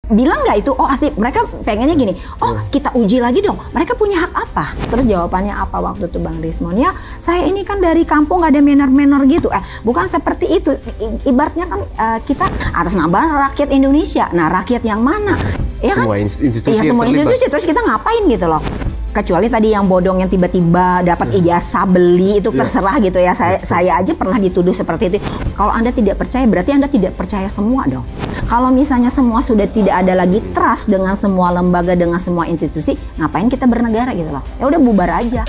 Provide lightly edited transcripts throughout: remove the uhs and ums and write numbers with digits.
bilang nggak itu, oh asli, mereka pengennya gini, oh kita uji lagi dong, mereka punya hak apa? Terus jawabannya apa waktu itu Bang Rismond? Ya saya ini kan dari kampung nggak ada menor-menor gitu, bukan seperti itu, ibaratnya kan kita atas nama rakyat Indonesia, nah rakyat yang mana? Ya semua kan? institusi Ya semua institusi, terus kita ngapain gitu loh. Kecuali tadi yang bodong yang tiba-tiba dapat ijazah beli itu terserah gitu ya. Saya aja pernah dituduh seperti itu. Kalau Anda tidak percaya berarti Anda tidak percaya semua dong. Kalau misalnya semua sudah tidak ada lagi trust dengan semua lembaga, dengan semua institusi, ngapain kita bernegara gitu loh. Ya udah bubar aja.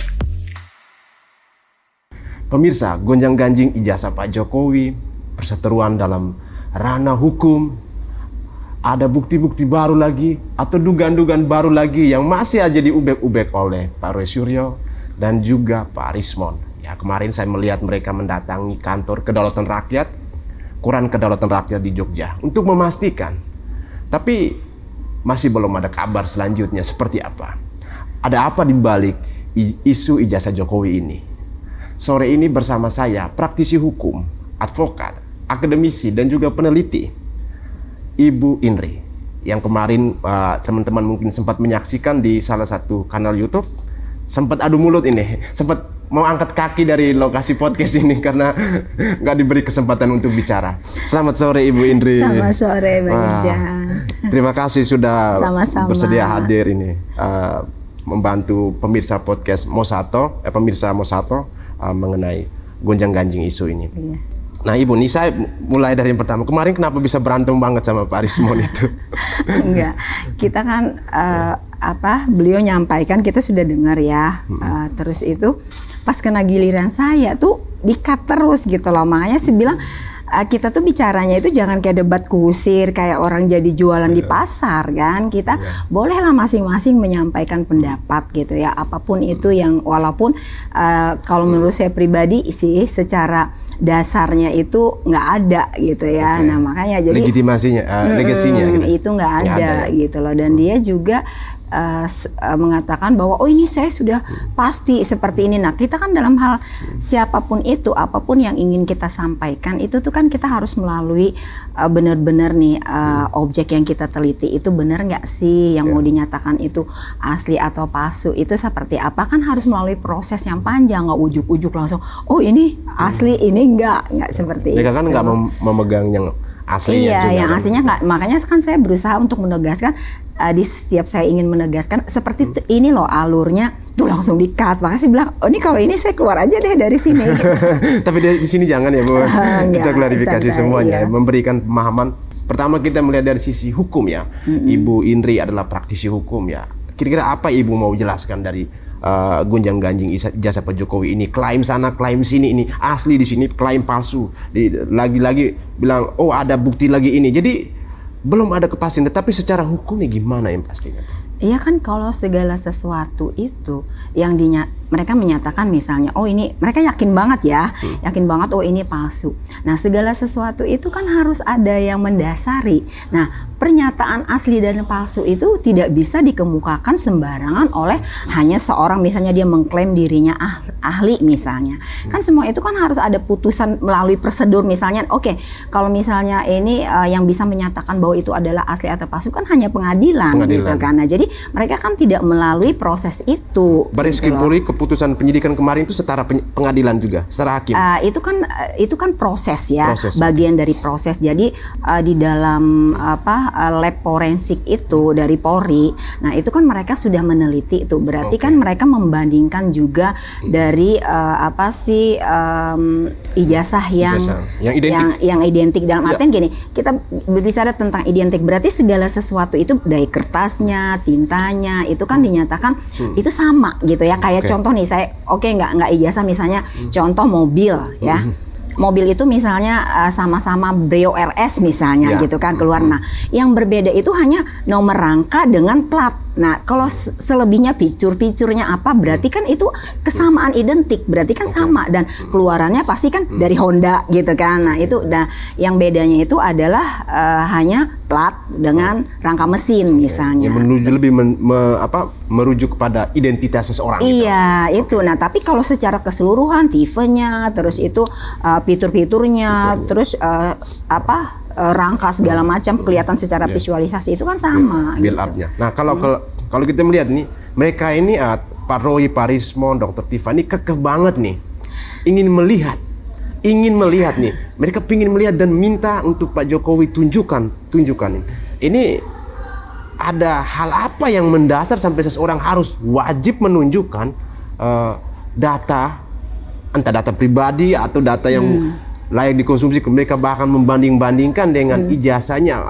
Pemirsa, gonjang-ganjing ijazah Pak Jokowi, perseteruan dalam ranah hukum, ada bukti-bukti baru lagi atau dugaan-dugaan baru lagi yang masih aja diubek-ubek oleh Pak Roy Suryo dan juga Pak Rismond. Ya, kemarin saya melihat mereka mendatangi kantor Kedaulatan Rakyat, Kuran Kedaulatan Rakyat di Jogja untuk memastikan. Tapi masih belum ada kabar selanjutnya seperti apa. Ada apa di balik isu ijazah Jokowi ini? Sore ini bersama saya praktisi hukum, advokat, akademisi dan juga peneliti, Ibu Indri, yang kemarin teman-teman mungkin sempat menyaksikan di salah satu kanal YouTube, sempat adu mulut ini, sempat mau angkat kaki dari lokasi podcast ini karena nggak diberi kesempatan untuk bicara. Selamat sore Ibu Indri. Selamat sore Bang Ijang. Terima kasih sudah Sama-sama. bersedia hadir ini, membantu pemirsa podcast Mosato, pemirsa Mosato mengenai gonjang-ganjing isu ini. Iya. Nah Ibu, nih saya mulai dari yang pertama. Kemarin kenapa bisa berantem banget sama Pak Rismond itu? Enggak, kita kan beliau nyampaikan, kita sudah dengar ya. Terus itu pas kena giliran saya tuh di-cut terus gitu loh. Makanya saya bilang kita tuh bicaranya itu jangan kayak debat kusir, kayak orang jadi jualan di pasar kan. Kita bolehlah masing-masing menyampaikan pendapat gitu ya. Apapun itu yang walaupun kalau menurut saya pribadi sih secara dasarnya itu nggak ada gitu ya. Nah makanya jadi legitimasinya, legasinya gitu. Itu nggak ada gitu loh. Dan dia juga mengatakan bahwa oh ini saya sudah pasti seperti ini. Nah kita kan dalam hal siapapun itu, apapun yang ingin kita sampaikan itu tuh kan kita harus melalui benar-benar nih objek yang kita teliti itu benar nggak sih yang mau dinyatakan itu asli atau palsu, itu seperti apa, kan harus melalui proses yang panjang, nggak ujuk-ujuk langsung oh ini asli ini nggak seperti mereka itu. Kan nggak memegang yang aslinya juga. Iya, yang kan? aslinya nggak. Makanya kan saya berusaha untuk menegaskan di setiap saya ingin menegaskan seperti ini loh alurnya, tuh langsung di-cut. Makanya saya bilang, oh ini kalau ini saya keluar aja deh dari sini. Tapi di sini jangan ya Bu. Kita klarifikasi santai, semuanya, iya. Memberikan pemahaman. Pertama kita melihat dari sisi hukum ya. Ibu Indri adalah praktisi hukum ya. Kira-kira apa Ibu mau jelaskan dari gonjang-ganjing ijazah Pak Jokowi ini, klaim sana klaim sini, ini asli di sini klaim palsu, lagi-lagi bilang oh ada bukti lagi ini, jadi belum ada kepastian. Tapi secara hukumnya gimana yang pastinya? Iya kan kalau segala sesuatu itu yang mereka menyatakan misalnya oh ini mereka yakin banget ya, yakin banget oh ini palsu. Nah segala sesuatu itu kan harus ada yang mendasari. Nah pernyataan asli dan palsu itu tidak bisa dikemukakan sembarangan oleh hanya seorang, misalnya dia mengklaim dirinya ahli misalnya. Kan semua itu kan harus ada putusan melalui prosedur, misalnya oke, kalau misalnya ini yang bisa menyatakan bahwa itu adalah asli atau palsu kan hanya pengadilan. Gitu kan. Nah jadi mereka kan tidak melalui proses itu. Baris Krim Polri keputusan penyidikan kemarin itu setara pengadilan juga, setara hakim. Itu kan proses ya, bagian dari proses. Jadi di dalam lab forensik itu dari Polri, nah itu kan mereka sudah meneliti itu. Berarti kan mereka membandingkan juga dari ijazah yang identik dalam artian gini, kita berbicara tentang identik berarti segala sesuatu itu dari kertasnya, tintanya itu kan dinyatakan itu sama gitu ya. Kayak contoh nih saya nggak ijazah misalnya contoh mobil ya. Mobil itu misalnya sama-sama Brio RS misalnya gitu kan keluar. Nah, yang berbeda itu hanya nomor rangka dengan plat. Nah, kalau selebihnya fitur-fiturnya apa, berarti kan itu kesamaan identik, berarti kan sama dan keluarannya pasti kan dari Honda gitu kan. Nah, itu yang bedanya itu adalah hanya plat dengan rangka mesin misalnya. Yang menuju lebih merujuk kepada identitas seseorang. Iya, itu. Nah, tapi kalau secara keseluruhan tipenya, terus itu fitur-fiturnya, terus rangka segala macam kelihatan secara visualisasi itu kan sama. Build up-nya. Nah kalau kita melihat nih, mereka ini Pak Roy, Pak Rismon, Dr. Tiffany kekeh banget nih, ingin melihat nih. Mereka ingin melihat dan minta untuk Pak Jokowi tunjukkan ini. Ada hal apa yang mendasar sampai seseorang harus wajib menunjukkan data, entah data pribadi atau data yang layak dikonsumsi. Mereka bahkan membanding-bandingkan dengan ijazahnya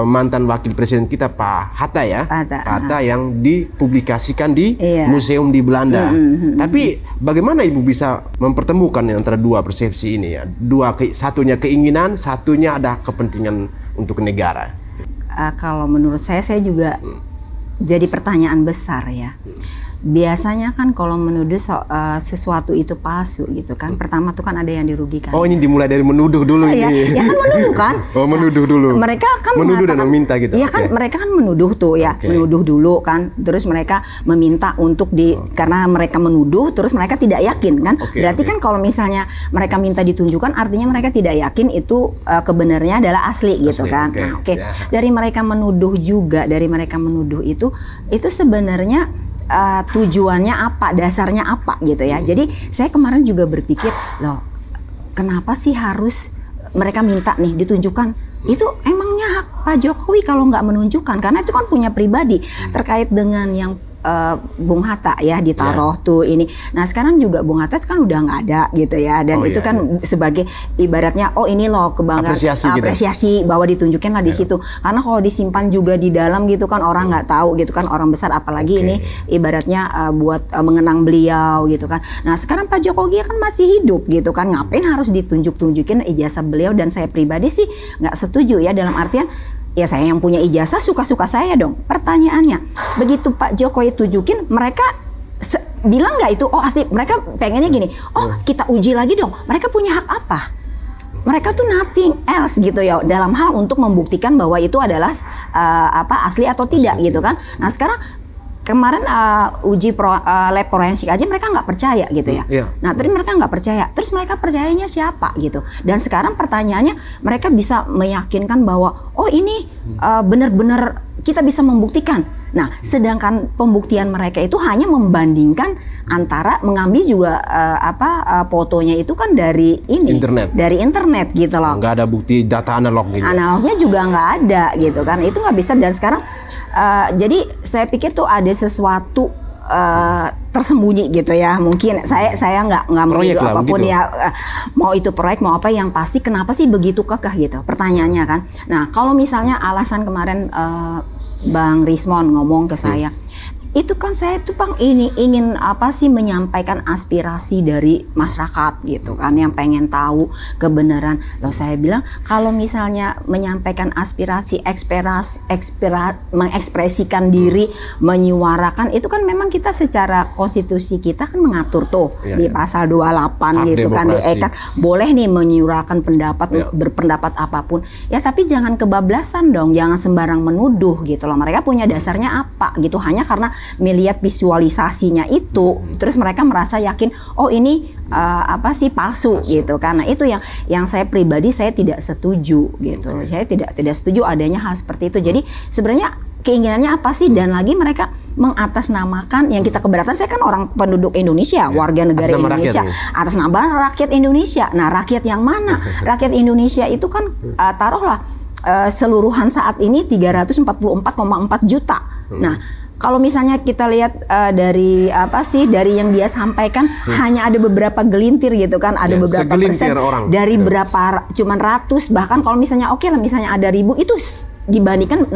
mantan wakil presiden kita Pak Hatta ya, Hatta yang dipublikasikan di museum di Belanda. Tapi bagaimana Ibu bisa mempertemukan antara dua persepsi ini ya? Satunya keinginan, satunya ada kepentingan untuk negara. Kalau menurut saya juga jadi pertanyaan besar ya. Biasanya kan kalau menuduh sesuatu itu palsu gitu kan, pertama tuh kan ada yang dirugikan. Oh, ini dimulai dari menuduh dulu ini. Ya kan menuduh kan. Oh, menuduh dulu. Mereka kan menuduh dan meminta gitu. Iya kan, mereka kan menuduh tuh ya, menuduh dulu kan. Terus mereka meminta untuk karena mereka menuduh, terus mereka tidak yakin kan. Berarti kan kalau misalnya mereka minta ditunjukkan, artinya mereka tidak yakin itu kebenarannya adalah asli gitu kan. Nah, dari mereka menuduh itu sebenarnya tujuannya apa, dasarnya apa gitu ya. Jadi saya kemarin juga berpikir, loh kenapa sih harus mereka minta nih ditunjukkan? Itu emangnya hak Pak Jokowi kalau nggak menunjukkan, karena itu kan punya pribadi terkait dengan yang Bung Hatta ya ditaruh tuh ini. Nah sekarang juga Bung Hatta kan udah nggak ada gitu ya, dan itu kan sebagai ibaratnya ini loh kebanggaan, apresiasi bahwa ditunjukin lah di situ. Karena kalau disimpan juga di dalam gitu kan orang nggak tahu gitu kan, orang besar apalagi ini ibaratnya buat mengenang beliau gitu kan. Nah sekarang Pak Jokowi kan masih hidup gitu kan, ngapain harus ditunjukin ijazah beliau? Dan saya pribadi sih nggak setuju ya, dalam artian ya saya yang punya ijazah suka-suka saya dong. Pertanyaannya, begitu Pak Jokowi tunjukin, mereka bilang nggak itu asli? Mereka pengennya gini, kita uji lagi dong. Mereka punya hak apa? Mereka tuh nothing else gitu ya dalam hal untuk membuktikan bahwa itu adalah asli atau tidak gitu kan. Nah sekarang kemarin uji lab forensik aja mereka nggak percaya gitu ya. Nah terus mereka nggak percaya, terus mereka percayanya siapa gitu. Dan sekarang pertanyaannya, mereka bisa meyakinkan bahwa ini benar-benar kita bisa membuktikan. Nah sedangkan pembuktian mereka itu hanya membandingkan antara mengambil juga fotonya itu kan dari internet gitu loh. Nggak ada bukti data analog gitu. Analognya juga nggak ada gitu kan. Itu nggak bisa. Dan sekarang jadi saya pikir tuh ada sesuatu tersembunyi gitu ya. Mungkin saya nggak menuduh apapun gitu. Ya mau itu proyek mau apa, yang pasti kenapa sih begitu kekeh gitu pertanyaannya kan. Nah kalau misalnya alasan kemarin Bang Rismon ngomong ke saya, itu kan saya tuh Bang ingin menyampaikan aspirasi dari masyarakat gitu kan, yang pengen tahu kebenaran. Loh saya bilang kalau misalnya menyampaikan aspirasi, mengekspresikan diri, menyuarakan, itu kan memang kita secara konstitusi kita kan mengatur tuh di pasal 28 gitu kan, boleh nih menyuarakan pendapat, berpendapat apapun ya, tapi jangan kebablasan dong, jangan sembarang menuduh gitu loh. Mereka punya dasarnya apa gitu, hanya karena melihat visualisasinya itu, terus mereka merasa yakin ini palsu gitu. Karena itu yang saya pribadi saya tidak setuju gitu. Saya tidak setuju adanya hal seperti itu. Jadi sebenarnya keinginannya apa sih? Dan lagi mereka mengatasnamakan yang kita keberatan. Saya kan orang penduduk Indonesia, warga negara Indonesia, atas nama rakyat Indonesia. Nah rakyat yang mana? Rakyat Indonesia itu kan taruhlah seluruhan saat ini 344,4 juta. Nah kalau misalnya kita lihat dari yang dia sampaikan, hanya ada beberapa gelintir gitu kan, ada beberapa persen dari berapa cuman ratus, bahkan kalau misalnya misalnya ada ribu, itu dibandingkan 0,0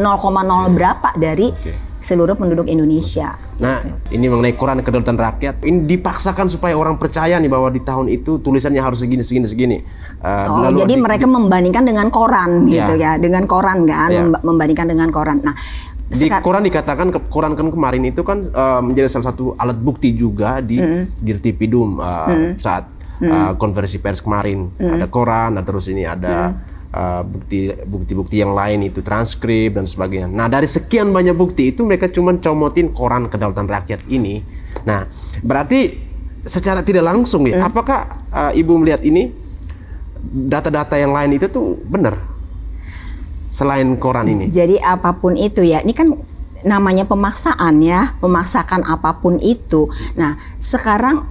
berapa dari seluruh penduduk Indonesia. Nah ini mengenai Quran kedaulatan rakyat, ini dipaksakan supaya orang percaya nih bahwa di tahun itu tulisannya harus segini. Jadi mereka membandingkan dengan koran gitu ya, dengan koran kan, membandingkan dengan koran. Nah di Quran dikatakan, Quran kan kemarin itu kan menjadi salah satu alat bukti juga di Dirtipidum saat konferensi pers kemarin. Ada Quran, terus ini ada bukti-bukti yang lain, itu transkrip dan sebagainya. Nah dari sekian banyak bukti itu mereka cuma comotin Quran kedaulatan rakyat ini. Nah berarti secara tidak langsung ya, apakah Ibu melihat ini data-data yang lain itu tuh benar selain koran ini. Jadi apapun itu ya, ini kan namanya pemaksaan ya, memaksakan apapun itu. Nah sekarang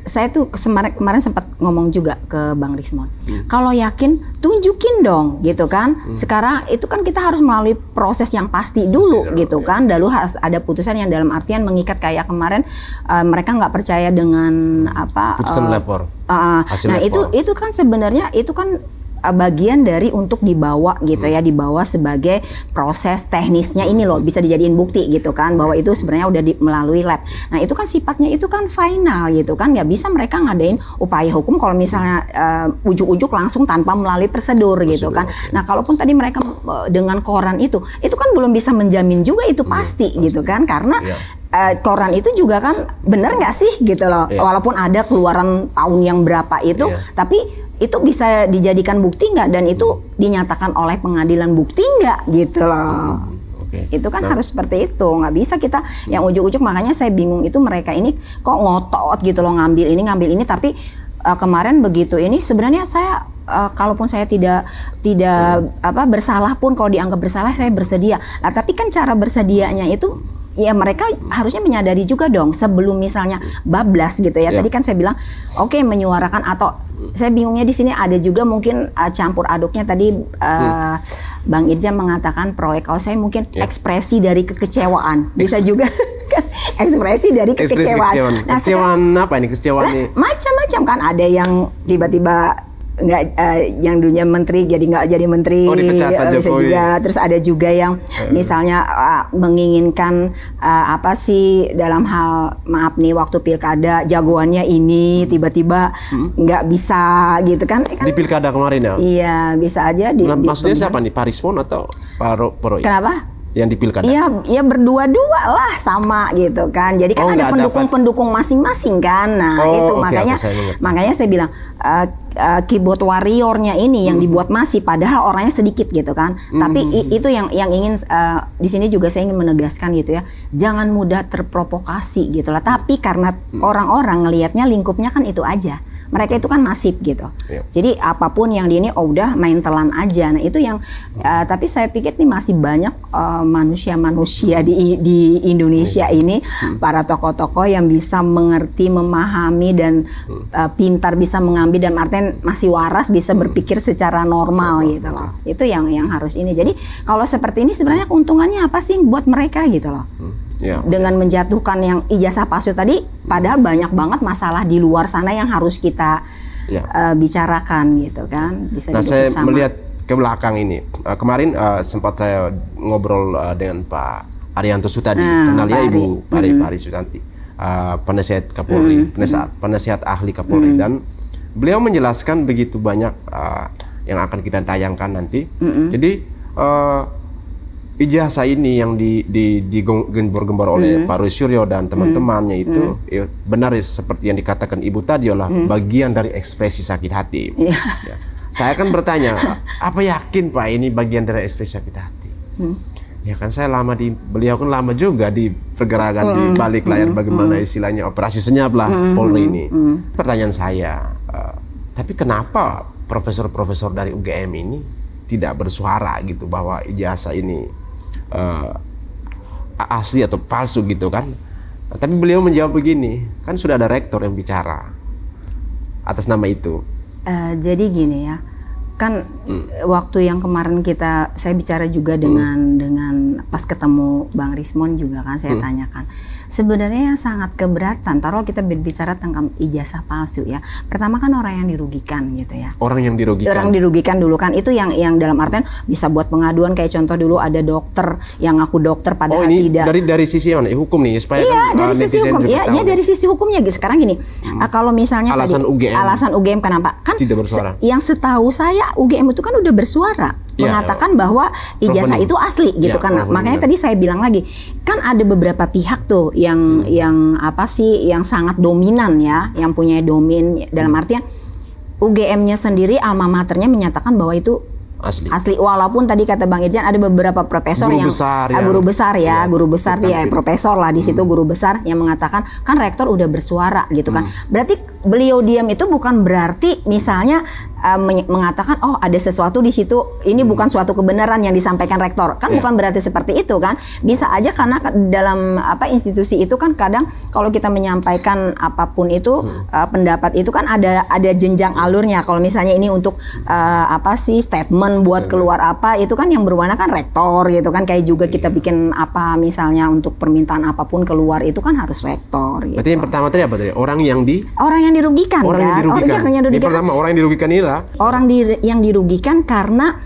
saya tuh kemarin sempat ngomong juga ke Bang Rismon, kalau yakin tunjukin dong gitu kan. Sekarang itu kan kita harus melalui proses yang pasti dulu gitu kan. Lalu harus ada putusan yang dalam artian mengikat, kayak kemarin mereka nggak percaya dengan apa putusan lapor. Nah itu kan sebenarnya itu kan bagian dari untuk dibawa gitu ya, dibawa sebagai proses teknisnya ini loh, bisa dijadiin bukti gitu kan, bahwa itu sebenarnya udah melalui lab. Nah itu kan sifatnya itu kan final gitu kan, nggak bisa mereka ngadain upaya hukum kalau misalnya ujuk-ujuk langsung tanpa melalui prosedur gitu kan. Nah kalaupun tadi mereka dengan koran itu kan belum bisa menjamin juga itu pasti gitu kan, karena koran itu juga kan bener nggak sih gitu loh, walaupun ada keluaran tahun yang berapa itu, tapi itu bisa dijadikan bukti nggak, dan itu dinyatakan oleh pengadilan bukti nggak gitu loh. Itu kan harus seperti itu, nggak bisa kita yang ujuk-ujuk. Makanya saya bingung itu mereka ini kok ngotot gitu loh, ngambil ini, tapi kemarin begitu ini sebenarnya saya kalaupun saya tidak bersalah pun, kalau dianggap bersalah saya bersedia. Nah tapi kan cara bersedianya itu ya mereka harusnya menyadari juga dong sebelum misalnya bablas gitu ya. Tadi kan saya bilang oke, menyuarakan, atau saya bingungnya di sini ada juga mungkin campur aduknya tadi Bang Irjan mengatakan proyek, kalau saya mungkin ekspresi dari kekecewaan bisa juga kan, ekspresi dari kekecewaan. Nah, kekecewaan apa ini kekecewaan ini? Macam-macam kan, ada yang tiba-tiba nggak yang dulunya menteri jadi nggak jadi menteri, bisa juga. Terus ada juga yang misalnya menginginkan apa sih dalam hal, maaf nih, waktu pilkada jagoannya ini tiba-tiba nggak bisa gitu kan. Di pilkada kemarin ya? Iya bisa aja. Maksudnya siapa nih, Pak Rismon atau Pak Roy? Kenapa? Yang di pilkada? Iya berdua-dua lah sama gitu kan. Jadi kan ada pendukung-pendukung masing-masing kan. Nah itu makanya saya bilang keyboard warriornya ini yang dibuat masih, padahal orangnya sedikit gitu kan. Tapi itu yang ingin di sini juga saya ingin menegaskan gitu ya. Jangan mudah terprovokasi gitu lah. Tapi karena orang-orang ngelihatnya lingkupnya kan itu aja. Mereka itu kan masif gitu. Jadi apapun yang di ini udah main telan aja. Nah itu yang tapi saya pikir nih masih banyak manusia-manusia di Indonesia ini, para tokoh-tokoh yang bisa mengerti, memahami, dan pintar bisa mengambil, dan artinya masih waras, bisa berpikir secara normal gitu loh. Itu yang harus ini. Jadi kalau seperti ini sebenarnya keuntungannya apa sih buat mereka gitu loh. Dengan menjatuhkan yang ijazah palsu tadi, padahal banyak banget masalah di luar sana yang harus kita bicarakan gitu kan. Bisa saya melihat ke belakang ini, kemarin sempat saya ngobrol dengan Pak Arianto Sutadi, kenal ya Ibu Pari Sutanti, penasihat Kapolri, penasihat ahli Kapolri, dan beliau menjelaskan begitu banyak yang akan kita tayangkan nanti. Jadi ijazah ini yang digembor-gembor oleh Pak Roy Suryo dan teman-temannya itu benar seperti yang dikatakan Ibu tadi, adalah bagian dari ekspresi sakit hati. Saya kan bertanya, apa yakin Pak ini bagian dari ekspresi sakit hati? Ya kan saya beliau kan lama juga di pergerakan di balik layar, bagaimana istilahnya operasi senyap lah Polri ini. Pertanyaan saya, tapi kenapa profesor-profesor dari UGM ini tidak bersuara gitu bahwa ijazah ini asli atau palsu gitu kan? Tapi beliau menjawab begini, kan sudah ada rektor yang bicara atas nama itu. Jadi gini ya, kan waktu yang kemarin saya bicara juga dengan pas ketemu Bang Rismon juga kan, saya tanyakan sebenarnya yang sangat keberatan, taruh kita berbicara tentang ijazah palsu ya. Pertama kan orang yang dirugikan gitu ya. Orang yang dirugikan. Orang dirugikan dulu kan, itu yang dalam artian bisa buat pengaduan, kayak contoh dulu ada dokter yang ngaku dokter padahal tidak. Dari sisi mana? Hukum nih supaya dari sisi hukum. Ya dari sisi hukumnya sekarang gini. Kalau misalnya alasan UGM kenapa? Kan tidak bersuara. Yang setahu saya UGM itu kan udah bersuara mengatakan bahwa ijazah itu asli gitu kan. Makanya tadi saya bilang lagi, kan ada beberapa pihak tuh yang apa sih yang sangat dominan ya, yang punya domin dalam artian UGM-nya sendiri, alma maternya menyatakan bahwa itu asli. Walaupun tadi kata Bang Irjan ada beberapa profesor guru besar profesor lah di situ, guru besar yang mengatakan kan rektor udah bersuara gitu kan. Berarti beliau diam itu bukan berarti misalnya mengatakan oh ada sesuatu di situ, ini bukan suatu kebenaran yang disampaikan rektor, kan bukan berarti seperti itu kan. Bisa aja karena dalam institusi itu kan kadang kalau kita menyampaikan apapun itu pendapat itu kan ada jenjang alurnya. Kalau misalnya ini untuk statement buat keluar itu kan yang berwenang kan rektor gitu kan, kayak juga kita bikin misalnya untuk permintaan apapun keluar itu kan harus rektor gitu. Berarti yang pertama tadi apa tadi? Orang yang dirugikan. Orang yang dirugikan. Ini pertama orang yang dirugikan inilah. Yang dirugikan karena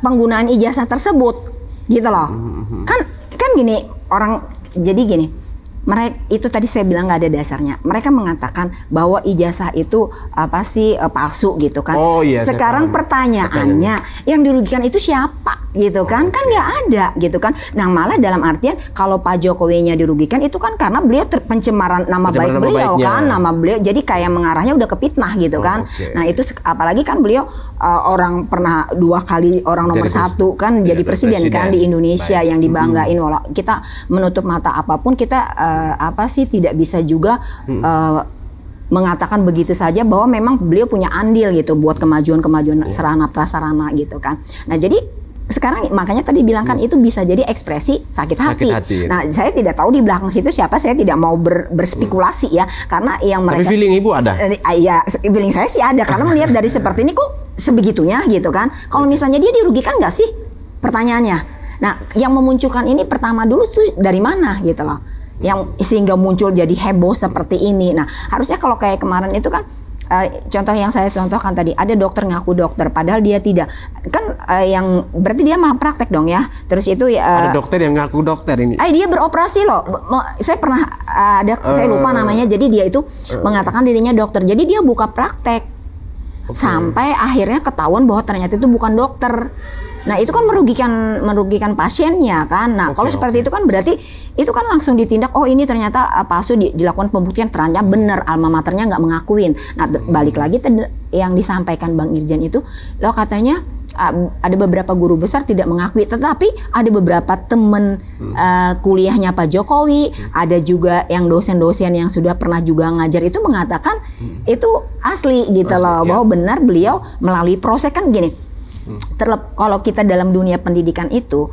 penggunaan ijazah tersebut gitu loh. Kan gini, orang jadi gini. Mereka itu tadi saya bilang nggak ada dasarnya. Mereka mengatakan bahwa ijazah itu palsu gitu kan. Oh, iya, sekarang pertanyaannya yang dirugikan itu siapa gitu kan? Kan nggak ada gitu kan. Nah malah dalam artian kalau Pak Jokowinya dirugikan itu kan karena beliau pencemaran nama baik beliau kan, nama beliau jadi kayak mengarahnya udah ke fitnah gitu kan. Okay. Nah itu apalagi kan beliau orang pernah 2 kali orang nomor 1 kan jadi presiden kan di Indonesia yang dibanggain. Walau kita menutup mata apapun kita tidak bisa juga mengatakan begitu saja bahwa memang beliau punya andil gitu buat kemajuan sarana prasarana gitu kan. Nah jadi sekarang makanya tadi bilang kan itu bisa jadi ekspresi sakit hati. Nah saya tidak tahu di belakang situ siapa, saya tidak mau berspekulasi ya, karena yang mereka. Tapi feeling ibu ada? Iya, feeling saya sih ada karena melihat dari seperti ini kok sebegitunya gitu kan. Kalau misalnya dia dirugikan nggak sih? Pertanyaannya. Nah yang memunculkan ini pertama dulu tuh dari mana gitu loh, yang sehingga muncul jadi heboh seperti ini. Nah harusnya kalau kayak kemarin itu kan contoh yang saya contohkan tadi, ada dokter ngaku dokter padahal dia tidak kan, yang berarti dia malpraktek dong ya. Terus itu ada dokter yang ngaku dokter ini. Dia beroperasi loh. Saya pernah saya lupa namanya. Jadi dia itu mengatakan dirinya dokter. Jadi dia buka praktek sampai akhirnya ketahuan bahwa ternyata itu bukan dokter. Nah itu kan merugikan pasiennya kan. Nah kalau seperti itu kan berarti itu kan langsung ditindak. Oh ini ternyata palsu, dilakukan pembuktian ternyata benar, alma maternya nggak mengakuin. Nah balik lagi yang disampaikan Bang Irjen itu, lo katanya ada beberapa guru besar tidak mengakui, tetapi ada beberapa teman kuliahnya Pak Jokowi, ada juga yang dosen-dosen yang sudah pernah juga ngajar itu mengatakan itu asli gitu loh, bahwa benar beliau melalui proses kan gini. Kalau kita dalam dunia pendidikan itu,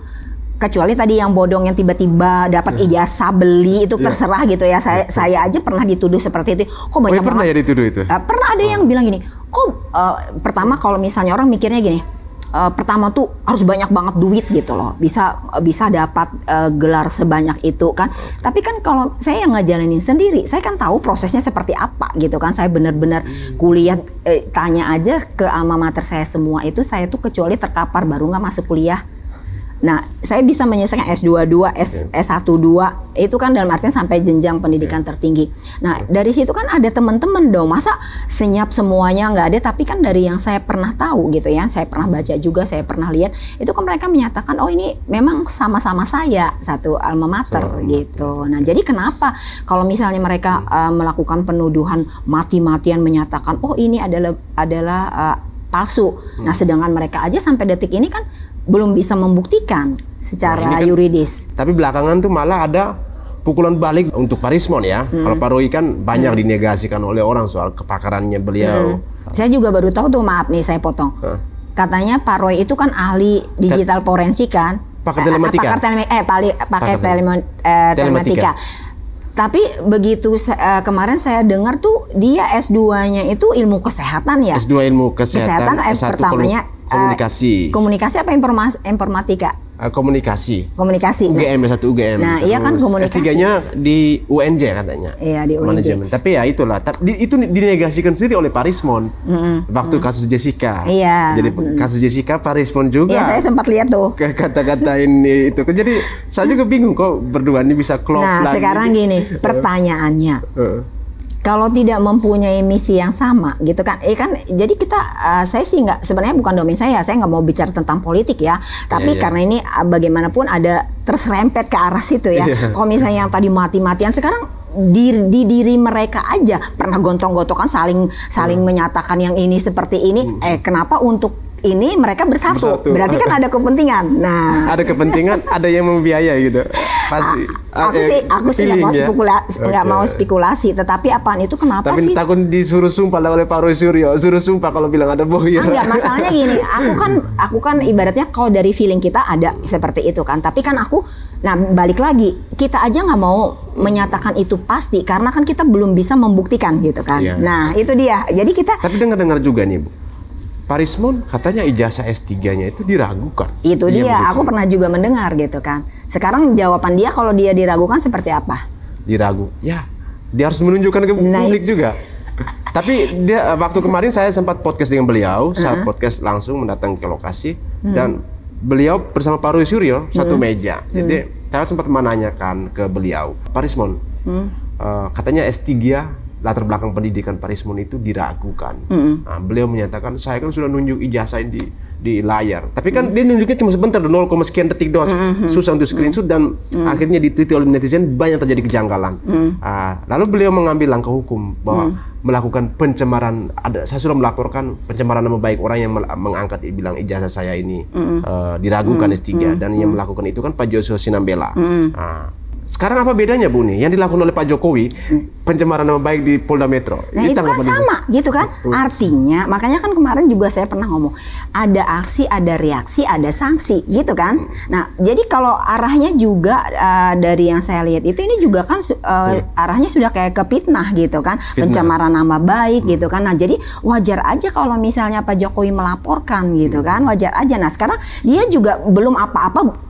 kecuali tadi yang bodong yang tiba-tiba dapat ijazah beli itu terserah gitu ya. Saya aja pernah dituduh seperti itu. Kok banyak pernah ya dituduh itu? Pernah ada yang bilang gini. Kok pertama kalau misalnya orang mikirnya gini. Pertama tuh harus banyak banget duit gitu loh, bisa dapat gelar sebanyak itu kan. Tapi kan kalau saya yang ngejalanin sendiri, saya kan tahu prosesnya seperti apa gitu kan. Saya benar-benar kuliah, tanya aja ke alma mater saya semua itu, saya tuh kecuali terkapar baru nggak masuk kuliah. Nah, saya bisa menyelesaikan S22, S12 itu kan dalam artian sampai jenjang pendidikan tertinggi. Nah, dari situ kan ada teman-teman dong. Masa senyap semuanya nggak ada, tapi kan dari yang saya pernah tahu gitu ya, saya pernah baca juga, saya pernah lihat, itu kan mereka menyatakan oh ini memang sama-sama saya satu alma mater gitu. Nah, jadi kenapa kalau misalnya mereka melakukan penuduhan mati-matian menyatakan oh ini adalah palsu. Nah, sedangkan mereka aja sampai detik ini kan belum bisa membuktikan secara yuridis. Tapi belakangan tuh malah ada pukulan balik untuk Pak Rismon ya. Kalau Pak Roy kan banyak dinegasikan oleh orang soal kepakarannya beliau. Saya juga baru tahu tuh, maaf nih saya potong. Katanya Pak Roy itu kan ahli digital forensik kan. Pakar telematika. Pakai telematika. Tapi begitu kemarin saya dengar tuh dia S2-nya itu ilmu kesehatan ya. S2 ilmu kesehatan, S1 pertamanya komunikasi apa informatika? Komunikasi. UGM, S1 UGM. Nah, iya kan komunikasi. S3-nya di UNJ katanya. Iya, di UNJ. Manajemen. Tapi ya itulah, itu dinegasikan sendiri oleh Pak Rismon. Waktu kasus Jessica. Iya. Jadi kasus Jessica Pak Rismon juga. Iya, saya sempat lihat tuh. Kata-kata ini itu. Jadi saya juga bingung kok berdua ini bisa klop lagi. Nah, sekarang gini, pertanyaannya. Kalau tidak mempunyai misi yang sama gitu kan, kan jadi kita saya sih nggak, sebenarnya bukan domain saya nggak mau bicara tentang politik ya, tapi karena ini bagaimanapun ada terserempet ke arah situ ya. Kalau misalnya yang tadi mati-matian, sekarang di diri mereka aja pernah gontong-gontokan saling menyatakan yang ini seperti ini, kenapa untuk ini mereka bersatu. Berarti kan ada kepentingan. Nah, ada kepentingan, ada yang membiayai gitu. Pasti. Aku sih nggak mau spekulasi, tetapi apaan itu kenapa tapi sih? Tapi takut disuruh sumpah oleh Pak Roy Suryo, suruh sumpah kalau bilang ada bohong. Enggak, masalahnya gini, aku kan ibaratnya kalau dari feeling kita ada seperti itu kan, tapi kan balik lagi, kita aja nggak mau menyatakan itu pasti karena kan kita belum bisa membuktikan gitu kan. Iya. Nah itu dia, jadi kita. Tapi dengar juga nih Bu, Pak Rismon katanya ijazah S3-nya itu diragukan. Itu dia, aku pernah juga mendengar gitu kan. Sekarang jawaban dia kalau dia diragukan seperti apa? Diragu, ya dia harus menunjukkan ke publik juga. Tapi dia waktu kemarin saya sempat podcast dengan beliau, saya podcast langsung mendatang ke lokasi dan beliau bersama Pak Roy Suryo satu meja. Jadi saya sempat menanyakan ke beliau, Pak Rismon, katanya S3 latar belakang pendidikan Pak Rismon itu diragukan. Nah, beliau menyatakan saya kan sudah nunjuk ijazah di layar, tapi kan dia nunjuknya cuma sebentar, 0, sekian detik doang, susah untuk screenshot dan akhirnya diteliti oleh netizen banyak terjadi kejanggalan. Lalu beliau mengambil langkah hukum bahwa melakukan pencemaran, saya sudah melaporkan pencemaran nama baik orang yang mengangkat bilang ijazah saya ini diragukan S3 dan yang melakukan itu kan Pak Joshua Sinambela. Sekarang apa bedanya Bu nih yang dilakukan oleh Pak Jokowi pencemaran nama baik di Polda Metro? Nah itu kan sama gitu kan. Artinya makanya kan kemarin juga saya pernah ngomong ada aksi, ada reaksi, ada sanksi gitu kan. Nah jadi kalau arahnya juga dari yang saya lihat itu ini juga kan arahnya sudah kayak ke fitnah gitu kan. Pencemaran nama baik gitu kan. Nah jadi wajar aja kalau misalnya Pak Jokowi melaporkan gitu kan, wajar aja. Nah sekarang dia juga belum apa-apa,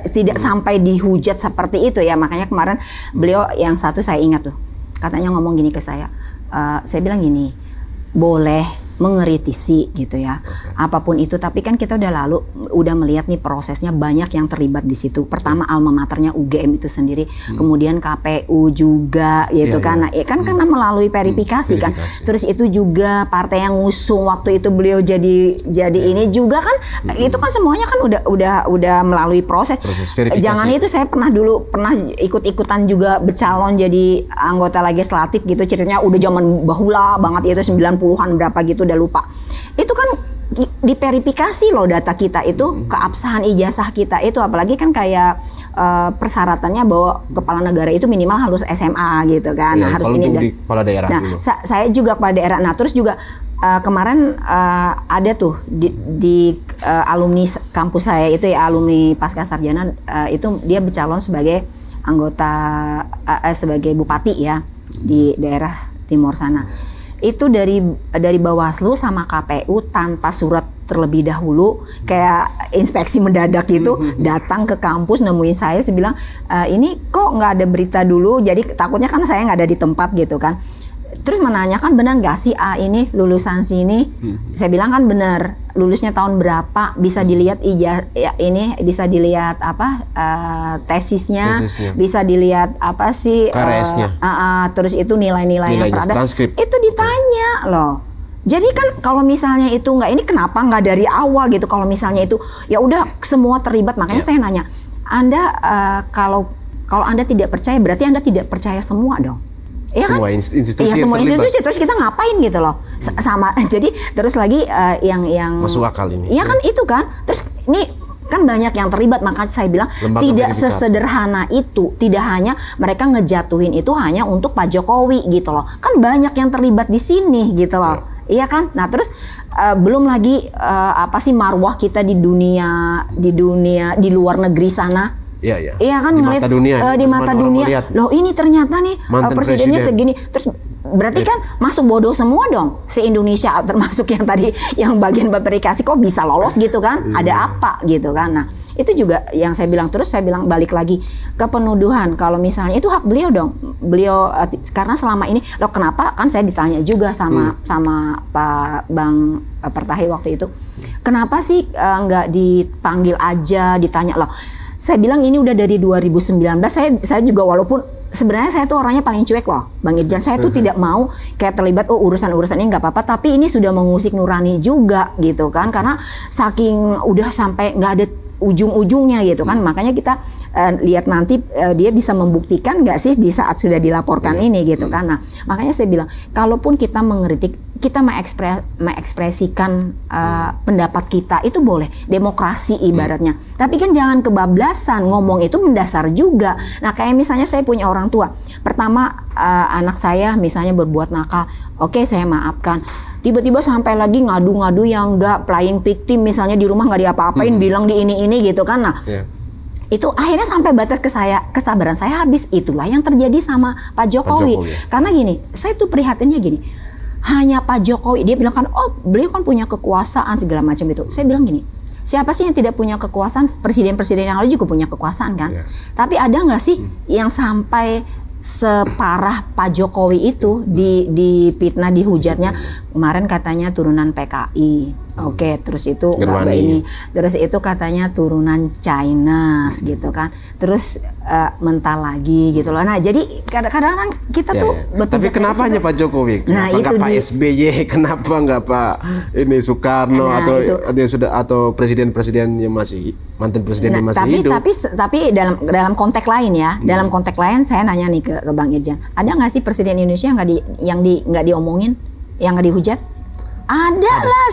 tidak sampai dihujat seperti itu ya. Makanya kemarin beliau yang satu saya ingat tuh, katanya ngomong gini ke saya bilang gini, boleh mengkritisi gitu ya, apapun itu, tapi kan kita udah melihat nih prosesnya banyak yang terlibat di situ. Pertama alma maternya UGM itu sendiri, kemudian KPU juga gitu kan. Nah, karena melalui verifikasi kan. Terus itu juga partai yang ngusung waktu itu beliau jadi ini juga kan, itu kan semuanya kan udah melalui proses verifikasi. Jangan itu saya pernah ikut-ikutan juga bercalon jadi anggota legislatif gitu, ceritanya udah zaman bahula banget itu 90-an berapa gitu, udah lupa. Itu kan diverifikasi loh data kita itu, keabsahan ijazah kita itu, apalagi kan kayak persyaratannya bahwa kepala negara itu minimal harus SMA gitu kan. Ya, harus ini di kepala daerah. Nah, saya juga kepala daerah. Nah, terus juga kemarin ada tuh di alumni kampus saya itu ya, alumni pasca sarjana itu dia bercalon sebagai anggota sebagai bupati ya di daerah timur sana. Itu dari Bawaslu sama KPU tanpa surat terlebih dahulu, kayak inspeksi mendadak gitu, datang ke kampus nemuin saya bilang ini kok nggak ada berita dulu, jadi takutnya kan saya nggak ada di tempat gitu kan. Terus menanyakan benar nggak sih ini lulusan sini? Saya bilang kan benar, lulusnya tahun berapa, bisa dilihat ini bisa dilihat tesisnya, bisa dilihat apa sih KRS-nya. Terus itu nilai-nilainya transkrip. Itu ditanya loh. Jadi kan kalau misalnya itu nggak ini, kenapa nggak dari awal gitu? Kalau misalnya itu ya udah semua terlibat, makanya saya nanya, Anda kalau Anda tidak percaya berarti Anda tidak percaya semua dong. Ya semua kan? institusi ya, semua institusi, terus kita ngapain gitu loh. Sama jadi terus lagi yang masuk akal ini. Iya kan itu kan. Terus ini kan banyak yang terlibat, makanya saya bilang tidak sesederhana itu. Tidak hanya mereka ngejatuhin itu hanya untuk Pak Jokowi gitu loh. Kan banyak yang terlibat di sini gitu loh. Iya kan? Nah, terus belum lagi apa sih marwah kita di luar negeri sana. Iya kan, di mata dunia. Di mata dunia. Loh ini ternyata nih presidennya segini. Terus berarti kan masuk bodoh semua dong se-Indonesia, termasuk yang tadi yang bagian verifikasi kok bisa lolos gitu kan? Ada apa gitu kan? Nah itu juga yang saya bilang. Terus saya bilang balik lagi ke penuduhan, kalau misalnya itu hak beliau dong. Beliau karena selama ini loh, kenapa kan saya ditanya juga sama Pak Bang Pertahi waktu itu, kenapa sih nggak dipanggil aja, ditanya loh. Saya bilang ini udah dari 2019, saya juga walaupun sebenarnya saya tuh orangnya paling cuek loh Bang Irjan, saya tuh tidak mau kayak terlibat urusan-urusan ini nggak apa-apa, tapi ini sudah mengusik nurani juga gitu kan, karena saking udah sampai nggak ada ujung-ujungnya gitu kan. Makanya kita lihat nanti dia bisa membuktikan nggak sih di saat sudah dilaporkan ini gitu kan. Nah makanya saya bilang kalaupun kita mengkritik kita mengekspresikan pendapat kita itu boleh, demokrasi ibaratnya. Tapi kan jangan kebablasan, ngomong itu mendasar juga. Nah kayak misalnya saya punya orang tua, pertama anak saya misalnya berbuat nakal, oke, saya maafkan. Tiba-tiba sampai lagi ngadu-ngadu yang enggak, playing victim misalnya di rumah nggak diapa-apain, bilang di ini gitu kan. Nah itu akhirnya sampai batas kesabaran saya habis. Itulah yang terjadi sama Pak Jokowi. Karena gini, saya tuh prihatinnya gini, hanya Pak Jokowi, dia bilang kan, oh beliau kan punya kekuasaan segala macam itu. Saya bilang gini, siapa sih yang tidak punya kekuasaan? Presiden-presiden yang lalu juga punya kekuasaan kan. Tapi ada nggak sih yang sampai separah Pak Jokowi itu dipitnah, dihujatnya? Kemarin katanya turunan PKI. Oke, terus itu ini, terus itu katanya turunan China gitu kan, terus mental lagi gitu loh. Nah jadi kadang-kadang kita tuh tapi kenapa hanya Pak Jokowi? Kenapa nggak Pak SBY? Kenapa nggak Pak ini Soekarno atau presiden-presiden yang masih mantan presiden yang masih hidup? Tapi dalam konteks lain ya, dalam konteks lain saya nanya nih ke Bang Irjan, ada nggak sih presiden Indonesia yang nggak diomongin, yang nggak dihujat? Ada lah,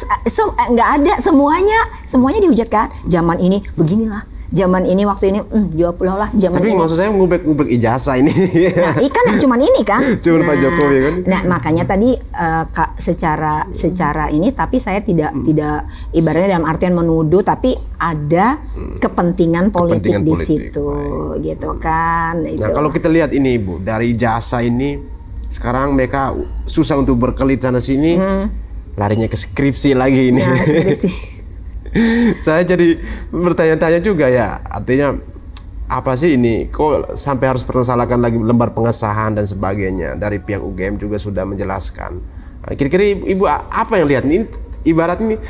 nggak ada, semuanya dihujat kan. Zaman ini beginilah, zaman ini waktu ini jawab lah zaman tapi ini. Maksud saya ngubek ijazah ini. Nah, ikan cuman ini kan. Cuman Pak Jokowi kan. Nah makanya tadi secara ini, tapi saya tidak ibaratnya dalam artian menuduh, tapi ada kepentingan politik di situ, gitu kan. Nah kalau kita lihat ini Ibu, dari ijazah ini sekarang mereka susah untuk berkelit sana sini. Larinya ke skripsi lagi ini. Nah, skripsi. Saya jadi bertanya-tanya juga ya, artinya apa sih ini? Kok sampai harus permasalahkan lagi lembar pengesahan dan sebagainya? Dari pihak UGM juga sudah menjelaskan. Kira-kira Ibu apa yang lihat ini? Ibarat ini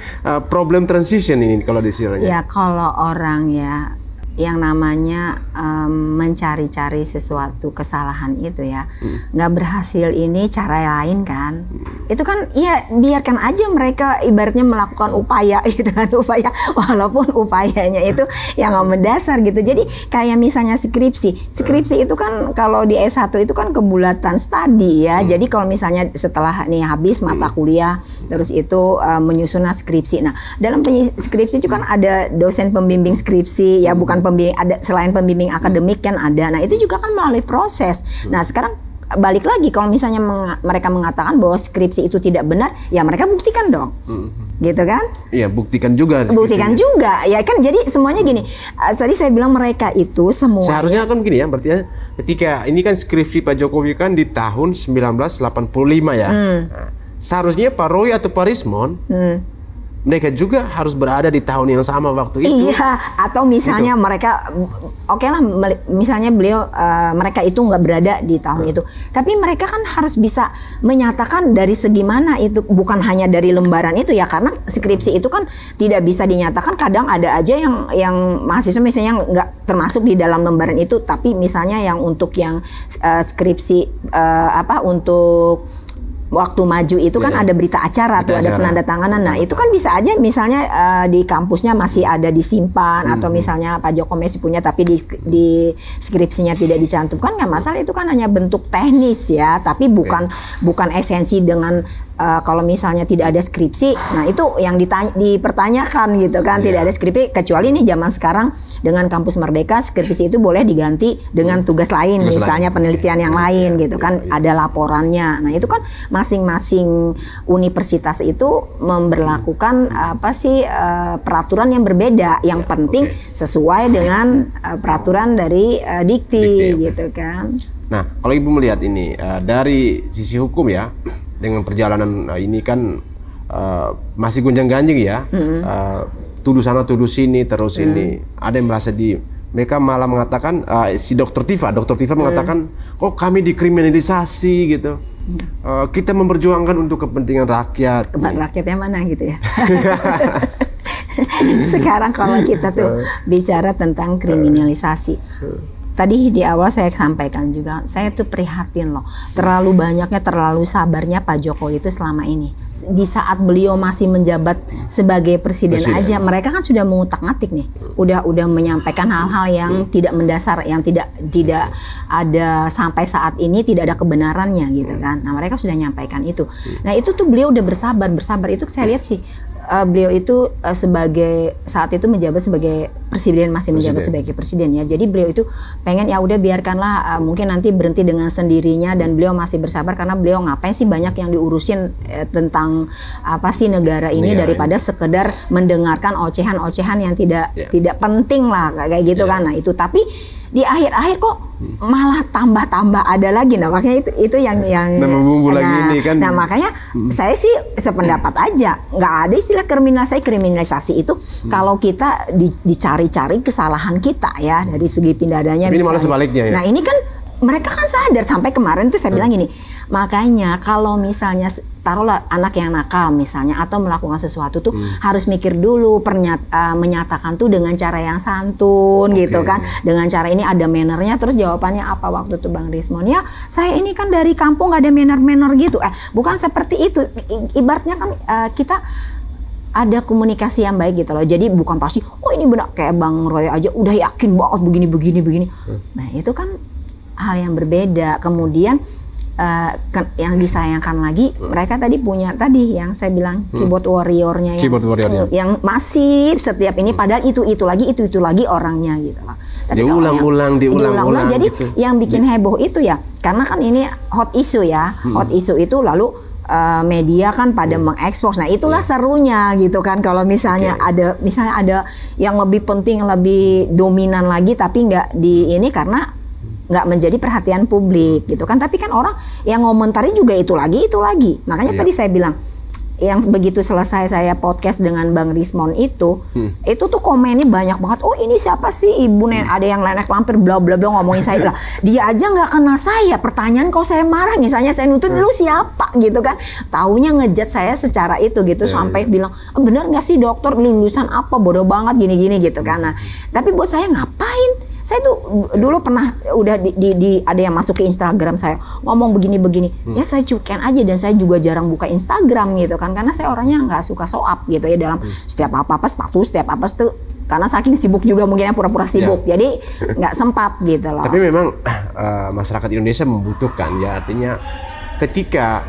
problem transition ini kalau disiranya. Ya kalau orang ya yang namanya mencari-cari sesuatu kesalahan itu ya nggak berhasil, ini cara lain kan, itu kan ya biarkan aja mereka ibaratnya melakukan upaya gitu kan, upaya walaupun upayanya itu yang nggak mendasar gitu. Jadi kayak misalnya skripsi itu kan kalau di S1 itu kan kebulatan studi ya. Jadi kalau misalnya setelah nih habis mata kuliah terus itu menyusun skripsi. Nah dalam skripsi itu kan ada dosen pembimbing skripsi ya, bukan pembimbing, ada selain pembimbing akademik kan ada. Nah itu juga kan melalui proses. Nah sekarang balik lagi, kalau misalnya mereka mengatakan bahwa skripsi itu tidak benar, ya mereka buktikan dong, gitu kan? Iya, buktikan juga. Buktikan juga, ya kan? Jadi semuanya gini. Tadi saya bilang mereka itu semua. Seharusnya kan gini ya, berarti ya, ketika ini kan skripsi Pak Jokowi kan di tahun 1985 ya. Nah, seharusnya Pak Roy atau Pak Rismon mereka juga harus berada di tahun yang sama waktu itu. Iya, atau misalnya gitu. Mereka, oke lah, misalnya beliau, mereka itu nggak berada di tahun itu. Tapi mereka kan harus bisa menyatakan dari segi mana itu, bukan hanya dari lembaran itu ya. Karena skripsi itu kan tidak bisa dinyatakan. Kadang ada aja yang mahasiswa misalnya nggak termasuk di dalam lembaran itu. Tapi misalnya yang untuk yang skripsi, untuk waktu maju itu kan ada berita acara tuh, ada penandatanganan. Nah itu kan bisa aja misalnya di kampusnya masih ada disimpan, atau misalnya Pak Jokowi masih punya tapi di skripsinya tidak dicantumkan, nggak masalah. Itu kan hanya bentuk teknis ya, tapi bukan esensi dengan kalau misalnya tidak ada skripsi. Nah itu yang dipertanyakan gitu kan, tidak ada skripsi, kecuali nih zaman sekarang dengan Kampus Merdeka, skripsi itu boleh diganti dengan tugas lain, misalnya penelitian yang lain gitu kan, ada laporannya. Nah itu kan masing-masing universitas itu memberlakukan peraturan yang berbeda. Yang penting sesuai dengan peraturan dari Dikti gitu kan. Nah kalau Ibu melihat ini dari sisi hukum ya, dengan perjalanan ini kan masih gonjang-ganjing ya. Tuduh sana tuduh sini terus ini, ada yang merasa mereka malah mengatakan, si Dr. Tifa mengatakan, kok kami dikriminalisasi gitu. Kita memperjuangkan untuk kepentingan rakyat. Rakyatnya mana gitu ya. Sekarang kalau kita tuh bicara tentang kriminalisasi, tadi di awal saya sampaikan juga, saya tuh prihatin loh. Terlalu banyaknya, terlalu sabarnya Pak Jokowi itu selama ini. Di saat beliau masih menjabat sebagai presiden aja, mereka kan sudah mengutak-ngatik nih. Udah menyampaikan hal-hal yang tidak mendasar, yang tidak ada sampai saat ini tidak ada kebenarannya gitu kan. Nah, mereka sudah menyampaikan itu. Nah, itu tuh beliau udah bersabar itu saya lihat sih. Beliau itu sebagai saat itu menjabat sebagai presiden, masih menjabat sebagai presiden ya. Jadi beliau itu pengen ya udah biarkanlah mungkin nanti berhenti dengan sendirinya, dan beliau masih bersabar karena beliau ngapain sih banyak yang diurusin tentang apa sih negara ini daripada sekedar mendengarkan ocehan-ocehan yang tidak penting lah kayak gitu kan. Nah, itu tapi di akhir-akhir kok malah tambah ada lagi. Nah, makanya itu yang lagi ini kan. Nah, makanya saya sih sependapat aja, nggak ada istilah kriminalisasi itu kalau kita dicari-cari kesalahan kita ya dari segi pindadanya. Ini malah sebaliknya ya. Nah, ini kan mereka kan sadar, sampai kemarin tuh saya bilang gini, makanya kalau misalnya taruhlah anak yang nakal misalnya atau melakukan sesuatu tuh harus mikir dulu, menyatakan tuh dengan cara yang santun gitu kan, dengan cara ini ada mannernya. Terus jawabannya apa waktu itu Bang Rismon? Ya saya ini kan dari kampung gak ada manner gitu. Bukan seperti itu, ibaratnya kan kita ada komunikasi yang baik gitu loh. Jadi bukan pasti ini benar kayak Bang Roy aja udah yakin banget begini. Nah, itu kan hal yang berbeda. Kemudian yang disayangkan lagi, mereka tadi punya yang saya bilang keyboard warriornya yang masif setiap ini, padahal itu lagi orangnya gitu loh. Diulang-ulang Jadi gitu. yang bikin heboh itu ya karena kan ini hot issue ya. Hot issue itu lalu media kan pada mengekspos. Nah, itulah serunya gitu kan, kalau misalnya ada yang lebih penting, lebih dominan lagi tapi nggak di ini karena nggak menjadi perhatian publik gitu kan. Tapi kan orang yang ngomentari juga itu lagi. Makanya tadi saya bilang yang begitu selesai saya podcast dengan Bang Rismon itu tuh komennya banyak banget. Oh, ini siapa sih Ibu Nen? Ada yang lenek lampir bla bla bla ngomongin saya lah. Dia aja nggak kena saya. Pertanyaan kok saya marah, misalnya saya nuntut lu siapa gitu kan. Taunya ngejat saya secara itu gitu sampai bilang, bener nggak sih dokter, lulusan apa, bodoh banget gini gitu kan. Nah, tapi buat saya ngapain? Saya tuh dulu pernah udah ada yang masuk ke Instagram saya ngomong begini. Ya saya cuekin aja, dan saya juga jarang buka Instagram gitu kan, karena saya orangnya nggak suka show up gitu ya dalam setiap apa-apa status, setiap apa tuh, karena saking sibuk juga mungkinnya pura-pura sibuk, jadi nggak sempat gitu loh. Tapi memang masyarakat Indonesia membutuhkan ya, artinya ketika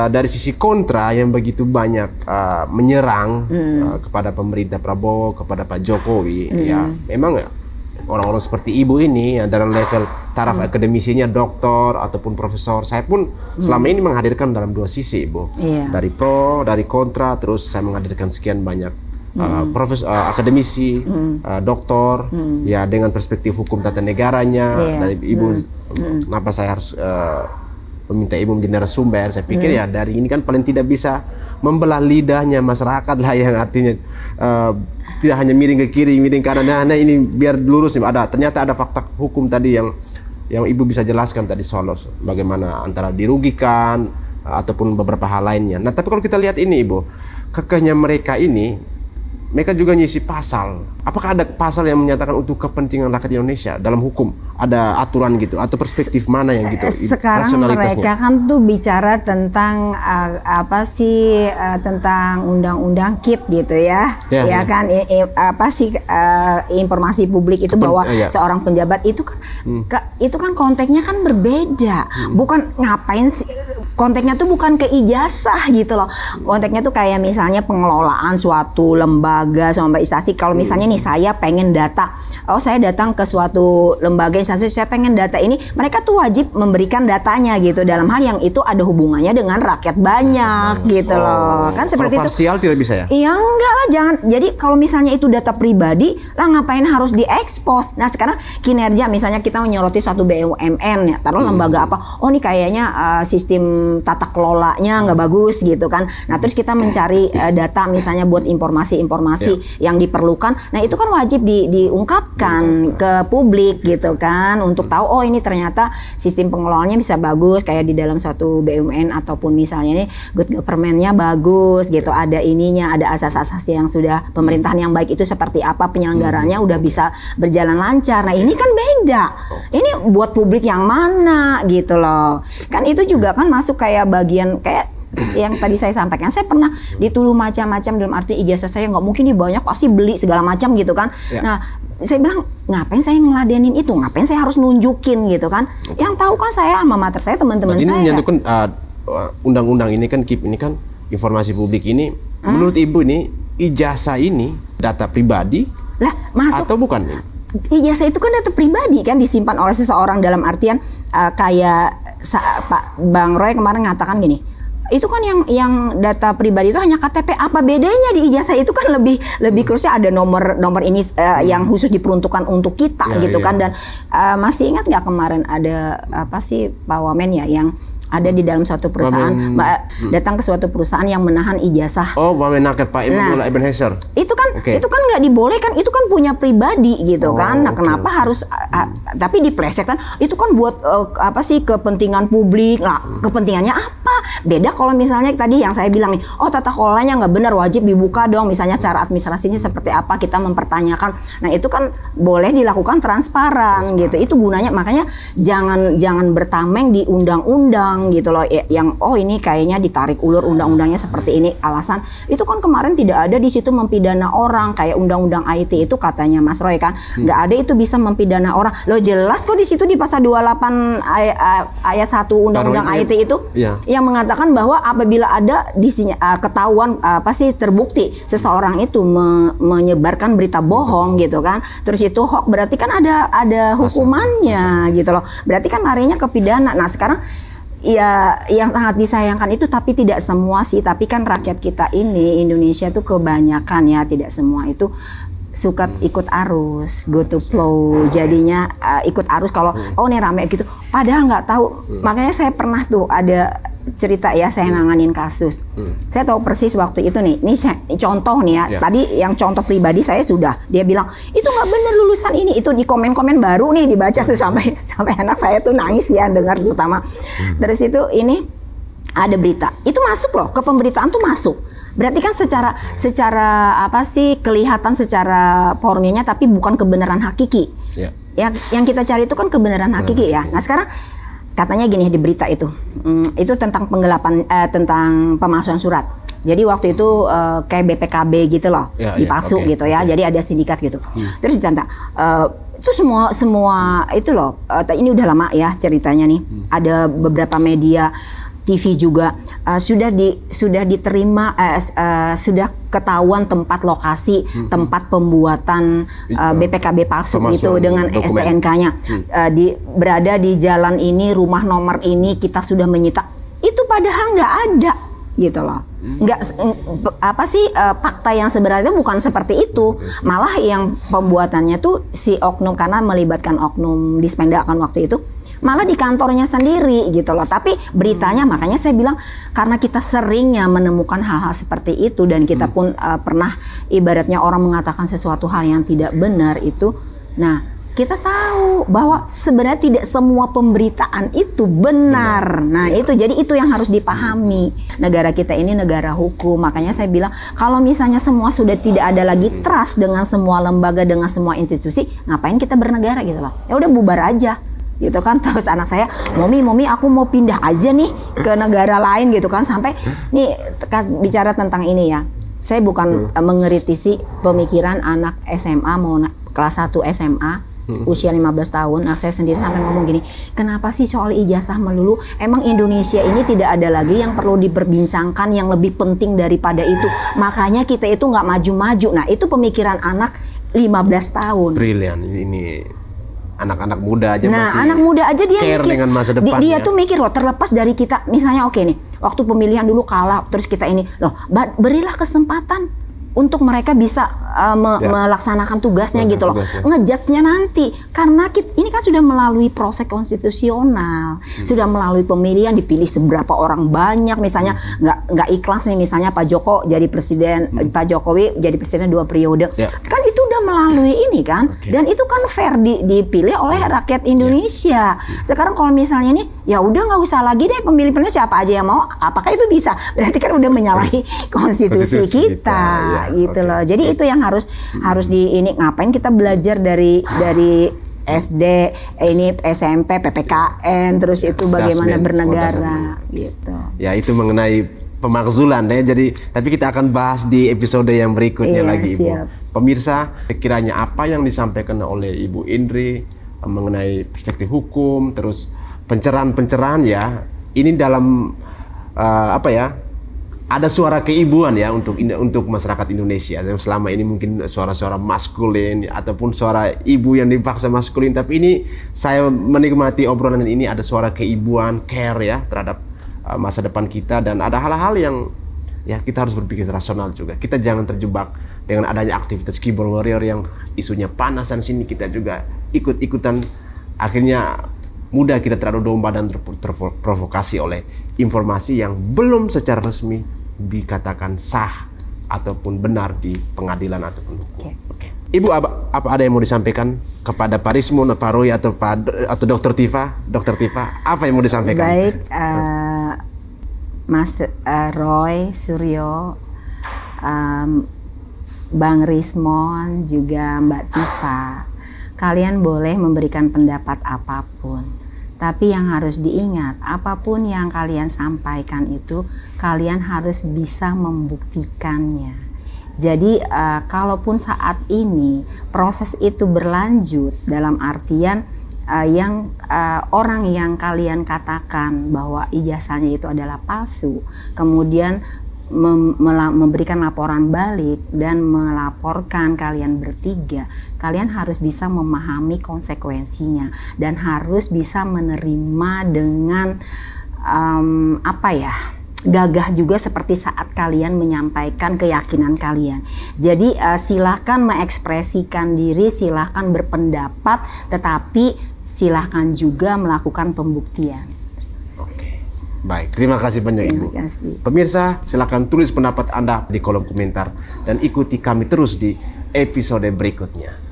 dari sisi kontra yang begitu banyak menyerang kepada pemerintah Prabowo, kepada Pak Jokowi, ya memang orang-orang seperti Ibu ini yang dalam level taraf akademisinya doktor ataupun profesor, saya pun selama ini menghadirkan dalam dua sisi, Ibu. Dari pro, dari kontra, terus saya menghadirkan sekian banyak profesor, akademisi, doktor, ya dengan perspektif hukum tata negaranya. Dari Ibu, kenapa saya harus meminta Ibu menjadi narasumber? Saya pikir ya dari ini kan paling tidak bisa membelah lidahnya masyarakat lah, yang artinya tidak hanya miring ke kiri, miring ke kanan. Nah, ini biar lurus nih. Ternyata ada fakta hukum tadi yang Ibu bisa jelaskan tadi soal bagaimana antara dirugikan ataupun beberapa hal lainnya. Nah, tapi kalau kita lihat ini, Ibu, kekehnya mereka ini, mereka juga ngisi pasal. Apakah ada pasal yang menyatakan untuk kepentingan rakyat Indonesia dalam hukum? Ada aturan gitu atau perspektif mana yang gitu? Sekarang mereka kan tuh bicara tentang tentang undang-undang KIP gitu ya. Ya kan informasi publik itu bahwa seorang penjabat itu kan konteksnya kan berbeda. Bukan ngapain sih, konteksnya tuh bukan ke ijazah gitu loh. Konteksnya tuh kayak misalnya pengelolaan suatu lembaga sama instansi. Kalau misalnya nih saya pengen data, saya datang ke suatu lembaga instansi, saya pengen data ini, mereka tuh wajib memberikan datanya gitu, dalam hal yang itu ada hubungannya dengan rakyat banyak gitu loh. Kan seperti itu. Parsial tidak bisa ya? Iya, enggak lah, jangan. Jadi kalau misalnya itu data pribadi lah, ngapain harus diekspos? Nah, sekarang kinerja misalnya kita menyoroti suatu BUMN ya, taruh lembaga apa? Oh, ini kayaknya sistem tata kelolanya nggak bagus gitu kan. Nah terus kita mencari data misalnya buat informasi-informasi yang diperlukan. Nah itu kan wajib diungkapkan ke publik gitu kan, untuk tahu oh ini ternyata sistem pengelolaannya bisa bagus kayak di dalam suatu BUMN, ataupun misalnya ini good government-nya bagus gitu, ada ininya, ada asas-asas yang sudah pemerintahan yang baik itu seperti apa, penyelenggarannya udah bisa berjalan lancar. Nah ini kan beda, ini buat publik yang mana gitu loh. Kan itu juga kan masuk kayak bagian kayak yang tadi saya sampaikan. Saya pernah dituduh macam-macam, dalam arti ijazah saya nggak mungkin nih, banyak pasti beli segala macam gitu kan. Nah saya bilang ngapain saya ngeladenin itu, ngapain saya harus nunjukin gitu kan. Yang tahu kan saya alma mater saya, teman-teman saya. Ini menyentuhkan undang-undang ini kan, KIP ini kan informasi publik ini. Menurut Ibu ini ijazah ini data pribadi lah masuk atau bukan? Ijazah itu kan data pribadi kan, disimpan oleh seseorang, dalam artian kayak Pak Bang Roy kemarin ngatakan gini, itu kan yang data pribadi itu hanya KTP. Apa bedanya di ijazah itu kan lebih krusial, ada nomor ini yang khusus diperuntukkan untuk kita gitu kan. Dan masih ingat nggak kemarin ada apa sih Pak Wamen ya, yang ada di dalam suatu perusahaan, datang ke suatu perusahaan yang menahan ijazah. Oh, Wamenaker Pak Ebenezer. Itu kan nggak dibolehkan, itu kan punya pribadi gitu kan. Nah, kenapa harus tapi dipleset kan? Itu kan buat apa sih, kepentingan publik. Nah, kepentingannya apa? Beda kalau misalnya tadi yang saya bilang nih, oh tata kelolanya nggak benar, wajib dibuka dong. Misalnya cara administrasinya seperti apa, kita mempertanyakan. Nah, itu kan boleh dilakukan transparan gitu. Itu gunanya, makanya jangan bertameng di undang-undang gitu loh, yang oh ini kayaknya ditarik ulur undang-undangnya seperti ini, alasan itu kan kemarin tidak ada di situ mempidana orang. Kayak undang-undang IT itu katanya Mas Roy kan nggak ada itu bisa mempidana orang. Lo jelas kok di situ di pasal 28 ayat 1 undang-undang IT itu yang mengatakan bahwa apabila ada ketahuan terbukti seseorang itu menyebarkan berita bohong gitu kan, terus itu hoax, berarti kan ada hukumannya gitu loh, berarti kan larinya ke pidana. Nah sekarang ya yang sangat disayangkan itu, tapi tidak semua sih, tapi kan rakyat kita ini Indonesia tuh kebanyakan ya, tidak semua itu suka ikut arus, go to flow, jadinya ikut arus kalau oh nih rame gitu, padahal nggak tahu. Makanya saya pernah tuh ada cerita ya, saya nanganin kasus. Saya tahu persis waktu itu nih, ini contoh nih ya. Tadi yang contoh pribadi saya sudah, dia bilang itu nggak benar lulusan ini, itu di komen-komen baru nih dibaca tuh sampai anak saya tuh nangis ya dengar terutama. Terus itu ini ada berita, itu masuk loh ke pemberitaan tuh masuk. Berarti kan secara apa sih kelihatan secara formilnya, tapi bukan kebenaran hakiki. Yang kita cari itu kan kebenaran hakiki ya. Nah sekarang katanya gini di berita itu tentang penggelapan, tentang pemalsuan surat. Jadi waktu itu kayak BPKB gitu loh, dipalsu gitu ya. Jadi ada sindikat gitu. Terus ditanda itu semua itu loh. Ini udah lama ya ceritanya nih. Ada beberapa media TV juga sudah diterima, sudah ketahuan tempat lokasi, tempat pembuatan BPKB palsu itu dengan STNK-nya. Berada di jalan ini, rumah nomor ini, kita sudah menyita. Itu padahal nggak ada gitu loh. Nggak apa sih fakta yang sebenarnya bukan seperti itu. Malah yang pembuatannya tuh si oknum, karena melibatkan oknum Dispenda kan waktu itu, malah di kantornya sendiri gitu loh. Tapi beritanya, makanya saya bilang karena kita seringnya menemukan hal-hal seperti itu, dan kita pun pernah ibaratnya orang mengatakan sesuatu hal yang tidak benar itu. Nah kita tahu bahwa sebenarnya tidak semua pemberitaan itu benar. Nah itu, jadi itu yang harus dipahami. Negara kita ini negara hukum. Makanya saya bilang kalau misalnya semua sudah tidak ada lagi trust dengan semua lembaga, dengan semua institusi, ngapain kita bernegara gitu loh. Ya udah bubar aja gitu kan. Terus anak saya, Momi aku mau pindah aja nih ke negara lain gitu kan. Sampai nih bicara tentang ini ya, saya bukan mengkritisi pemikiran anak SMA mau kelas 1 SMA usia 15 tahun. Nah saya sendiri sampai ngomong gini, kenapa sih soal ijazah melulu? Emang Indonesia ini tidak ada lagi yang perlu diperbincangkan yang lebih penting daripada itu? Makanya kita itu nggak maju-maju. Nah itu pemikiran anak 15 tahun. Brilian ini. Anak-anak muda aja anak muda aja dia care mikir, dengan masa depan. Dia tuh mikir loh, terlepas dari kita misalnya oke nih, waktu pemilihan dulu kalah, terus kita ini loh, berilah kesempatan untuk mereka bisa melaksanakan tugasnya gitu loh. Ngejudge-nya nanti karena ini kan sudah melalui proses konstitusional, sudah melalui pemilihan, dipilih seberapa orang banyak, misalnya nggak ikhlas nih misalnya Pak Pak Jokowi jadi presiden 2 periode, kan itu udah melalui ini kan, dan itu kan fair dipilih oleh rakyat Indonesia. Sekarang kalau misalnya ini ya udah nggak usah lagi deh pemilih siapa aja yang mau, apakah itu bisa? Berarti kan udah menyalahi konstitusi kita. Gitu loh. Jadi itu yang harus ini ngapain kita belajar dari SD, ini SMP, PPKN, terus itu bagaimana bernegara gitu. Ya itu mengenai pemakzulan ya. Jadi tapi kita akan bahas di episode yang berikutnya lagi, Ibu. Siap. Pemirsa, kiranya apa yang disampaikan oleh Ibu Indri mengenai perspektif hukum, terus pencerahan ya, ini dalam ada suara keibuan ya untuk masyarakat Indonesia yang selama ini mungkin suara-suara maskulin ataupun suara ibu yang dipaksa maskulin, tapi ini saya menikmati obrolan ini ada suara keibuan, care ya terhadap masa depan kita, dan ada hal-hal yang ya kita harus berpikir rasional juga. Kita jangan terjebak dengan adanya aktivitas keyboard warrior yang isunya panasan sini, kita juga ikut-ikutan, akhirnya mudah kita terlalu domba dan terprovokasi oleh informasi yang belum secara resmi dikatakan sah ataupun benar di pengadilan ataupun hukum. Ibu, apa ada yang mau disampaikan kepada Pak Rismon, Pak Roy atau Dr. Tifa? Dr. Tifa, apa yang mau disampaikan? Baik, Mas Roy Suryo, Bang Rismon, juga Mbak Tifa, kalian boleh memberikan pendapat apapun. Tapi yang harus diingat, apapun yang kalian sampaikan itu, kalian harus bisa membuktikannya. Jadi kalaupun saat ini proses itu berlanjut, dalam artian orang yang kalian katakan bahwa ijazahnya itu adalah palsu, kemudian memberikan laporan balik dan melaporkan kalian bertiga, kalian harus bisa memahami konsekuensinya dan harus bisa menerima dengan gagah juga seperti saat kalian menyampaikan keyakinan kalian. Jadi silahkan mengekspresikan diri, silahkan berpendapat, tetapi silahkan juga melakukan pembuktian. Baik, terima kasih banyak Ibu. Terima kasih. Pemirsa, silakan tulis pendapat Anda di kolom komentar dan ikuti kami terus di episode berikutnya.